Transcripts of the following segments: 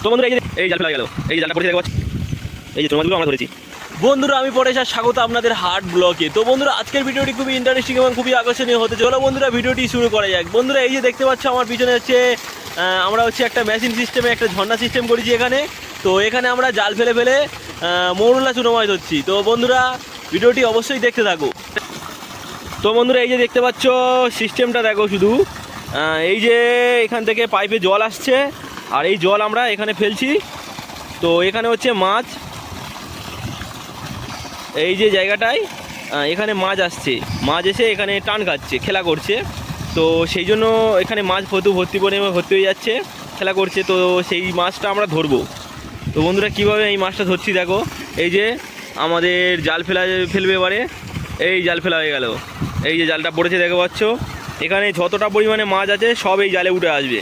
তো বন্ধুরা এই জাল ফেলা গেল, এই জালটা পড়ে দেখো, এই যে চুনো মাছগুলো আমরা ধরেছি। বন্ধুরা আমি পরে স্বাগত আপনাদের হাট ব্লকে। তো বন্ধুরা আজকের ভিডিওটি খুবই ইন্টারেস্টিং এবং খুবই আকর্ষণীয় হতে চলো বন্ধুরা, ভিডিওটি শুরু করা যাক। বন্ধুরা এই যে দেখতে পাচ্ছ আমার পিছনে হচ্ছে আমরা হচ্ছে একটা মেশিন সিস্টেমে একটা ঝর্ণা সিস্টেম করেছি এখানে। তো এখানে আমরা জাল ফেলে ফেলে মৌরলা চুনো মাছ ধরছি। তো বন্ধুরা ভিডিওটি অবশ্যই দেখতে থাকো। তো বন্ধুরা এই যে দেখতে পাচ্ছ সিস্টেমটা দেখো শুধু, এই যে এখান থেকে পাইপে জল আসছে আর এই জল আমরা এখানে ফেলছি। তো এখানে হচ্ছে মাছ, এই যে জায়গাটায় এখানে মাছ আসছে, মাছ এসে এখানে টান খাচ্ছে, খেলা করছে। তো সেই জন্য এখানে মাছ ভর্তি হয়ে যাচ্ছে, খেলা করছে। তো সেই মাছটা আমরা ধরবো। তো বন্ধুরা কীভাবে এই মাছটা ধরছি দেখো, এই যে আমাদের জাল ফেলবে এবারে, এই জাল ফেলা হয়ে গেল, এই যে জালটা পড়েছে দেখতে পাচ্ছ। এখানে যতটা পরিমাণে মাছ আছে সব এই জালে উঠে আসবে।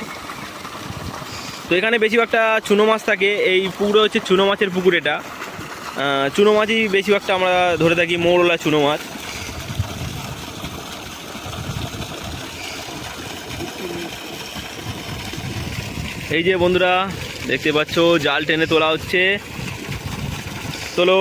তো এখানে বেশিরভাগটা চুনো মাছ থাকে, এই পুকুরে হচ্ছে চুনো মাছের পুকুর। এটা চুনো মাছই বেশিরভাগটা আমরা ধরে থাকি, মৌরলা চুনো মাছ। এই যে বন্ধুরা দেখতে পাচ্ছ জাল টেনে তোলা হচ্ছে, তোলো।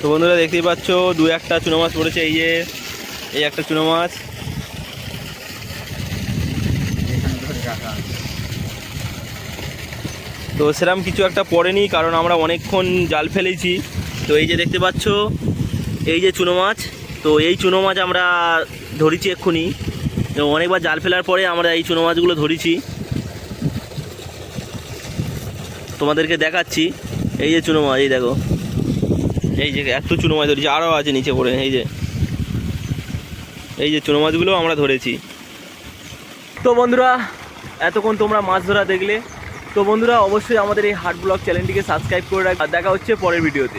তো বন্ধুরা দেখতেই পাচ্ছ দু একটা চুনো মাছ পড়েছে, এই যে এই একটা চুনো মাছ। তো সেরকম কিছু একটা পড়েনি, কারণ আমরা অনেকক্ষণ জাল ফেলেছি। তো এই যে দেখতে পাচ্ছ এই যে চুনো মাছ, তো এই চুনো মাছ আমরা ধরেছি এক্ষুনি। তো অনেকবার জাল ফেলার পরে আমরা এই চুনো মাছগুলো ধরেছি, তোমাদেরকে দেখাচ্ছি। এই যে চুনো মাছ, এই দেখো, এই যে এত চুনো মাছ ধরেছি, আরও আছে নিচে পড়ে। এই যে চুনো মাছগুলো আমরা ধরেছি। তো বন্ধুরা এতক্ষণ তোমরা মাছ ধরা দেখলে। তো বন্ধুরা অবশ্যই আমাদের এই হাট ব্লগ চ্যানেলটিকে সাবস্ক্রাইব করে রাখ। আর দেখা হচ্ছে পরের ভিডিওতে।